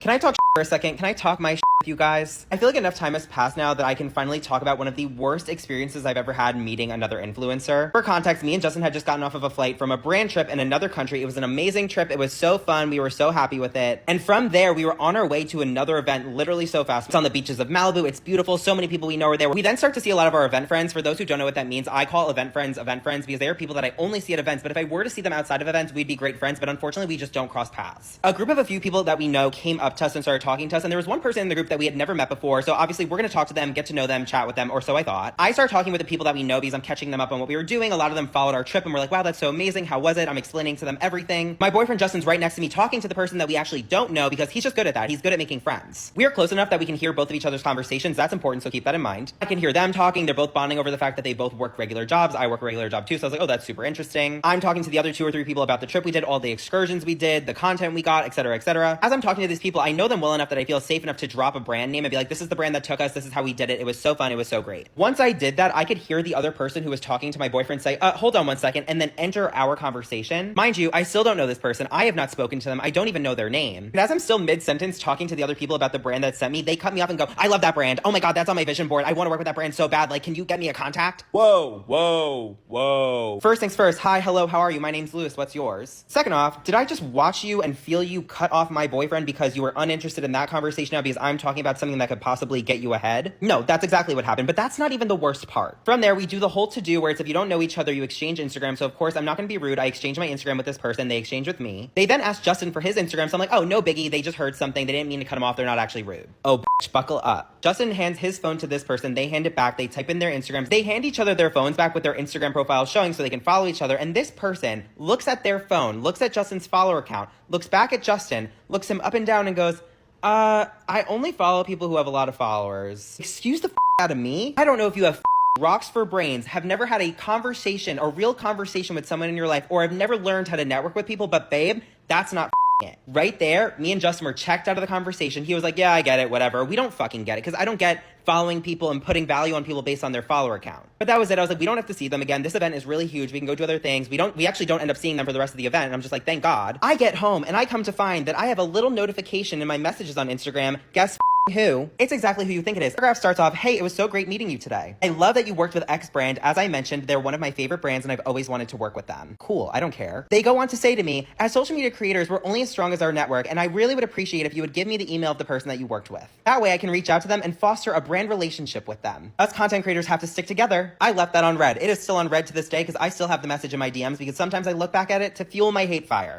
Can I talk for a second? Can I talk my with you guys? I feel like enough time has passed now that I can finally talk about one of the worst experiences I've ever had meeting another influencer. For context, me and Justin had just gotten off of a flight from a brand trip in another country. It was an amazing trip. It was so fun. We were so happy with it. And from there, we were on our way to another event literally so fast. It's on the beaches of Malibu. It's beautiful. So many people we know are there. We then start to see a lot of our event friends. For those who don't know what that means, I call event friends because they are people that I only see at events. But if I were to see them outside of events, we'd be great friends. But unfortunately, we just don't cross paths. A group of a few people that we know came up to us and started talking to us. And there was one person in the group that we had never met before. So obviously we're going to talk to them, get to know them, chat with them, or so I thought. I started talking with the people that we know because I'm catching them up on what we were doing. A lot of them followed our trip and were like, wow, that's so amazing. How was it? I'm explaining to them everything. My boyfriend Justin's right next to me talking to the person that we actually don't know because he's just good at that. He's good at making friends. We are close enough that we can hear both of each other's conversations. That's important, so keep that in mind. I can hear them talking. They're both bonding over the fact that they both work regular jobs. I work a regular job too, so I was like, oh, that's super interesting. I'm talking to the other 2 or 3 people about the trip we did, all the excursions we did, the content we got, etc., etc. As I'm talking to these people, I know them well enough that I feel safe enough to drop a brand name and be like, this is the brand that took us. This is how we did it. It was so fun. It was so great. Once I did that, I could hear the other person who was talking to my boyfriend say, hold on one second, and then enter our conversation. Mind you, I still don't know this person. I have not spoken to them. I don't even know their name. And as I'm still mid-sentence talking to the other people about the brand that sent me, they cut me off and go, I love that brand. Oh my God, that's on my vision board. I want to work with that brand so bad. Like, can you get me a contact? Whoa, whoa, whoa. First things first. Hi, hello, how are you? My name's Lewis. What's yours? Second off, did I just watch you and feel you cut off my boyfriend because you were uninterested in that conversation now because I'm talking about something that could possibly get you ahead? No, that's exactly what happened, but that's not even the worst part. From there, we do the whole to-do where it's if you don't know each other, you exchange Instagram. So of course, I'm not going to be rude. I exchange my Instagram with this person. They exchange with me. They then ask Justin for his Instagram. So I'm like, oh, no biggie. They just heard something. They didn't mean to cut him off. They're not actually rude. Oh, bitch, buckle up. Justin hands his phone to this person. They hand it back. They type in their Instagrams. They hand each other their phones back with their Instagram profiles showing so they can follow each other. And this person looks at their phone, looks at Justin's follower count, looks back at Justin, looks him up and down and goes, I only follow people who have a lot of followers. Excuse the out of me? I don't know if you have rocks for brains, have never had a conversation, a real conversation with someone in your life, or have never learned how to network with people, but babe, that's not it. Right there, me and Justin were checked out of the conversation. He was like, yeah, I get it, whatever. We don't fucking get it, because I don't get following people and putting value on people based on their follower count. But that was it. I was like, we don't have to see them again. This event is really huge. We can go do other things. We actually don't end up seeing them for the rest of the event. And I'm just like, thank God. I get home and I come to find that I have a little notification in my messages on Instagram. Guess who? It's exactly who you think it is. The paragraph starts off, hey, it was so great meeting you today. I love that you worked with X brand. As I mentioned, they're one of my favorite brands and I've always wanted to work with them. Cool, I don't care. They go on to say to me, as social media creators, we're only as strong as our network and I really would appreciate if you would give me the email of the person that you worked with. That way I can reach out to them and foster a brand relationship with them. Us content creators have to stick together. I left that on read. It is still on read to this day because I still have the message in my DMs because sometimes I look back at it to fuel my hate fire.